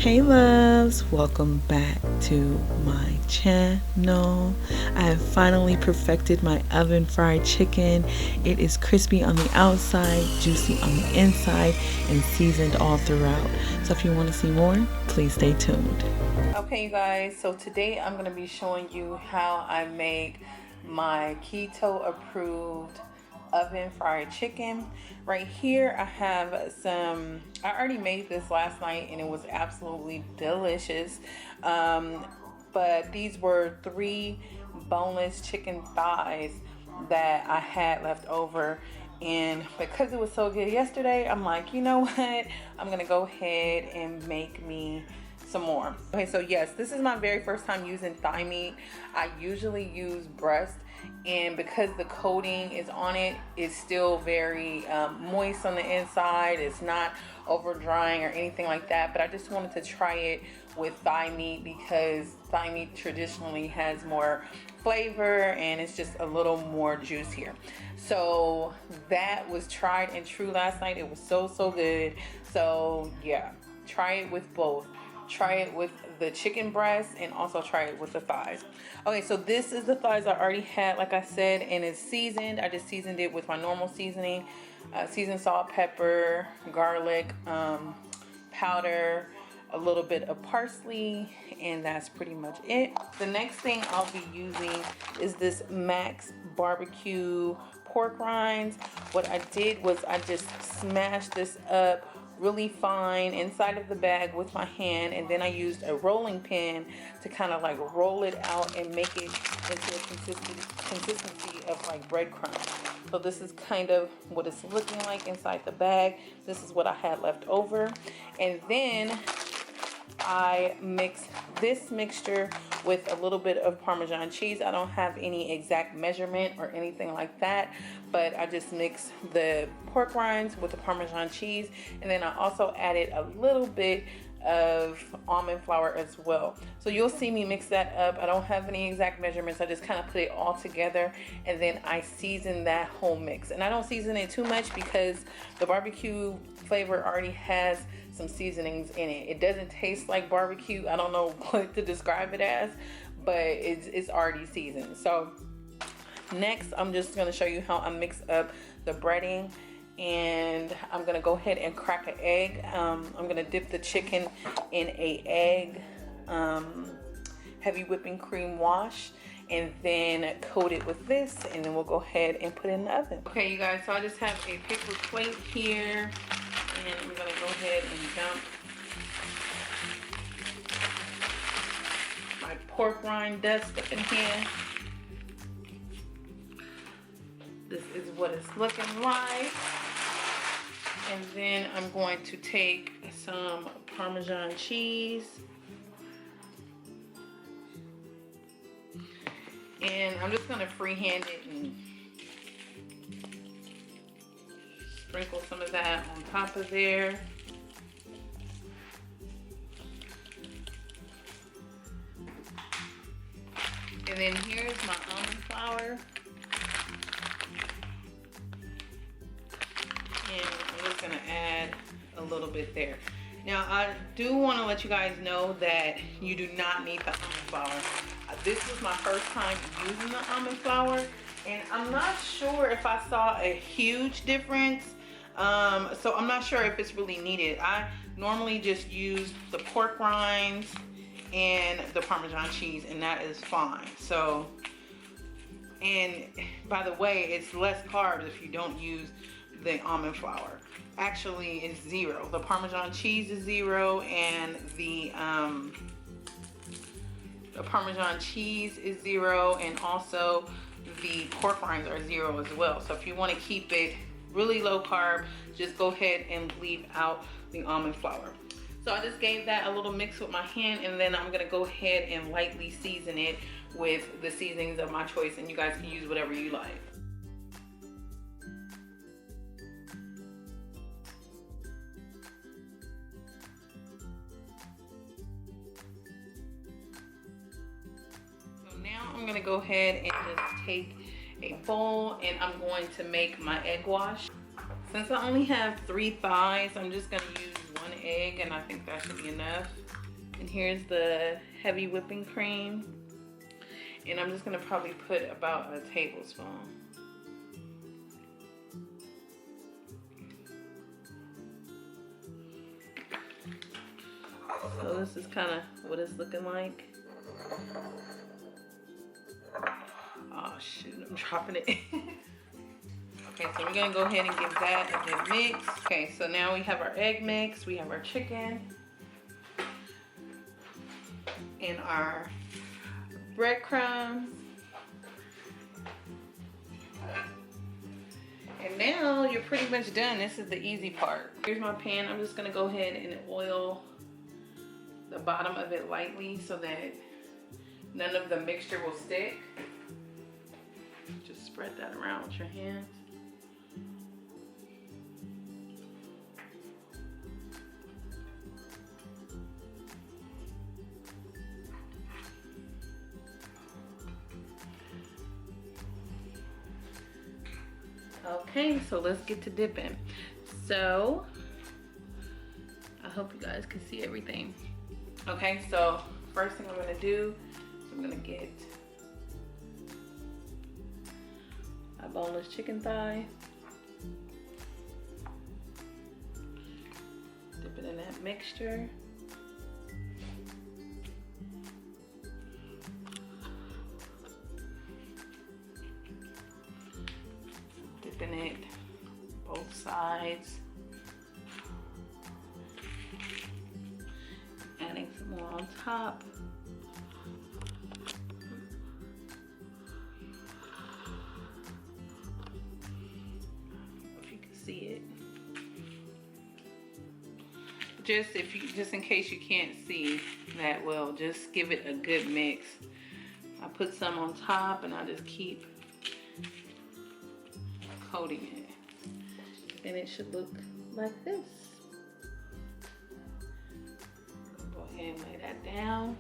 Hey loves, welcome back to my channel. I have finally perfected my oven fried chicken. It is crispy on the outside, juicy on the inside, and seasoned all throughout. So if you want to see more, please stay tuned. Okay you guys, so today I'm going to be showing you how I make my keto approved oven fried chicken. Right here I have some, I already made this last night and it was absolutely delicious, but these were 3 boneless chicken thighs that I had left over, and because it was so good yesterday, I'm like, you know what, I'm gonna go ahead and make me some more. Okay, so yes, this is my very first time using thigh meat. I usually use breast, and because the coating is on it, it's still very moist on the inside. It's not over drying or anything like that, but I just wanted to try it with thigh meat because thigh meat traditionally has more flavor and it's just a little more juicier. So that was tried and true last night. It was so good. So yeah, try it with both. Try it with the chicken breast and also try it with the thighs. Okay, so this is the thighs I already had, like I said, and it's seasoned. I just seasoned it with my normal seasoning, seasoned salt, pepper, garlic powder, a little bit of parsley, and that's pretty much it. The next thing I'll be using is this Max barbecue pork rinds. What I did was I just smashed this up really fine inside of the bag with my hand, and then I used a rolling pin to kind of like roll it out and make it into a consistency of like breadcrumbs. So this is kind of what it's looking like inside the bag. This is what I had left over, and then I mix this mixture with a little bit of Parmesan cheese. I don't have any exact measurement or anything like that, but I just mix the pork rinds with the Parmesan cheese, and then I also added a little bit of almond flour as well. So you'll see me mix that up. I don't have any exact measurements. I just kind of put it all together, and then I season that whole mix. And I don't season it too much because the barbecue flavor already has some seasonings in it. It doesn't taste like barbecue. I don't know what to describe it as, but it's already seasoned. So next, I'm just gonna show you how I mix up the breading, and I'm gonna go ahead and crack an egg. I'm gonna dip the chicken in a egg, heavy whipping cream wash, and then coat it with this, and then we'll go ahead and put it in the oven. Okay, you guys, so I just have a paper plate here, and I'm gonna go ahead and dump my pork rind dust up in here. This is what it's looking like. And then I'm going to take some Parmesan cheese, and I'm just gonna freehand it and sprinkle some of that on top of there. And then here's my almond flour. And I'm just gonna add a little bit there. Now I do want to let you guys know that you do not need the almond flour. This was my first time using the almond flour, and I'm not sure if I saw a huge difference. So I'm not sure if it's really needed. I normally just use the pork rinds and the Parmesan cheese, and that is fine. So, and by the way, it's less carbs if you don't use the almond flour. Actually, it's 0. The Parmesan cheese is 0, and the Parmesan cheese is 0, and also the pork rinds are 0 as well. So if you want to keep it really low carb, just go ahead and leave out the almond flour. So I just gave that a little mix with my hand, and then I'm gonna go ahead and lightly season it with the seasonings of my choice, and you guys can use whatever you like. So now I'm gonna go ahead and just take a bowl, and I'm going to make my egg wash. Since I only have 3 thighs, I'm just gonna use 1 egg egg, and I think that should be enough. And here's the heavy whipping cream. And I'm just gonna probably put about a tablespoon. So this is kind of what it's looking like. Oh shoot, I'm dropping it. Okay, so we're gonna go ahead and give that a good mix. Okay, so now we have our egg mix, we have our chicken, and our breadcrumbs. And now you're pretty much done. This is the easy part. Here's my pan. I'm just gonna go ahead and oil the bottom of it lightly so that none of the mixture will stick. Just spread that around with your hands. Okay, so let's get to dipping. So I hope you guys can see everything. Okay, so first thing I'm gonna do is I'm gonna get a boneless chicken thigh, dip it in that mixture. Dipping it both sides. Adding some more on top. If you can see it. Just in case you can't see that well, just give it a good mix. I put some on top and I just keep coating it. And it should look like this. Go ahead and lay that down.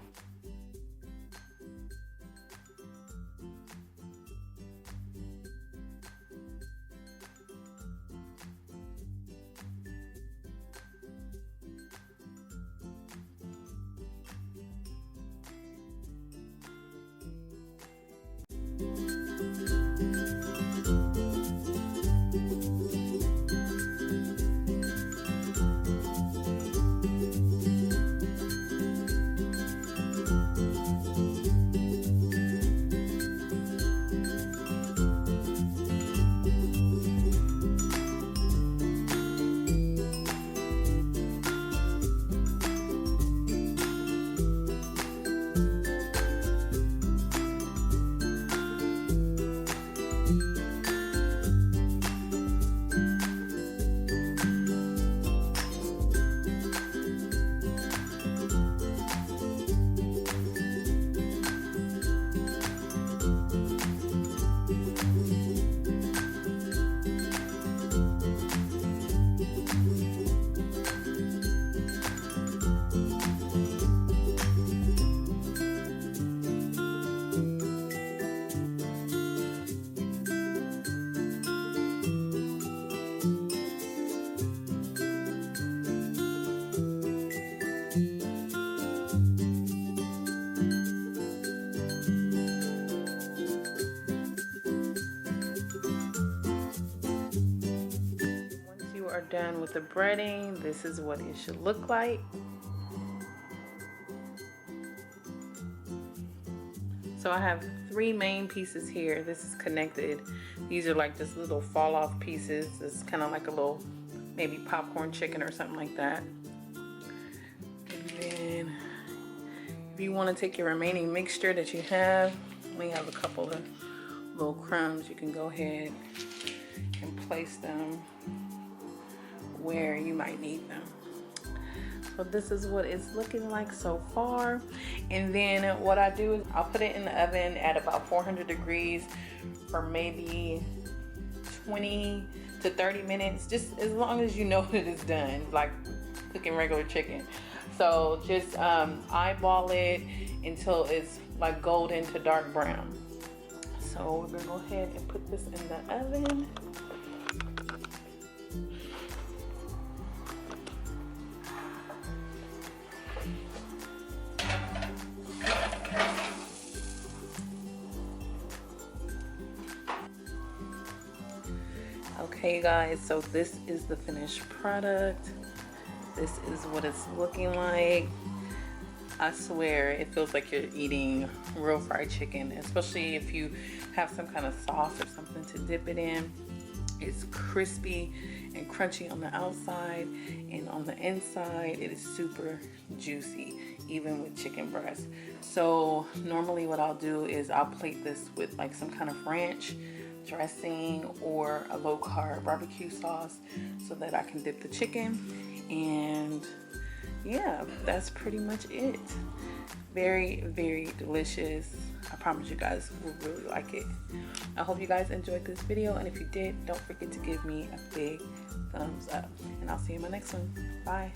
Done with the breading, this is what it should look like. So I have 3 main pieces here. This is connected. These are like just little fall off pieces. It's kind of like a little maybe popcorn chicken or something like that. And then if you want to take your remaining mixture that you have, we have a couple of little crumbs. You can go ahead and place them where you might need them. So this is what it's looking like so far. And then what I do is I'll put it in the oven at about 400 degrees for maybe 20 to 30 minutes, just as long as you know that it's done, like cooking regular chicken. So just eyeball it until it's like golden to dark brown. So we're gonna go ahead and put this in the oven. Hey you guys, so this is the finished product. This is what it's looking like. I swear it feels like you're eating real fried chicken, especially if you have some kind of sauce or something to dip it in. It's crispy and crunchy on the outside, and on the inside it is super juicy, even with chicken breast. So normally what I'll do is I'll plate this with like some kind of ranch dressing or a low carb barbecue sauce so that I can dip the chicken. And yeah, that's pretty much it. Very, very delicious. I promise you guys will really like it. I hope you guys enjoyed this video, and if you did, don't forget to give me a big thumbs up, and I'll see you in my next one. Bye.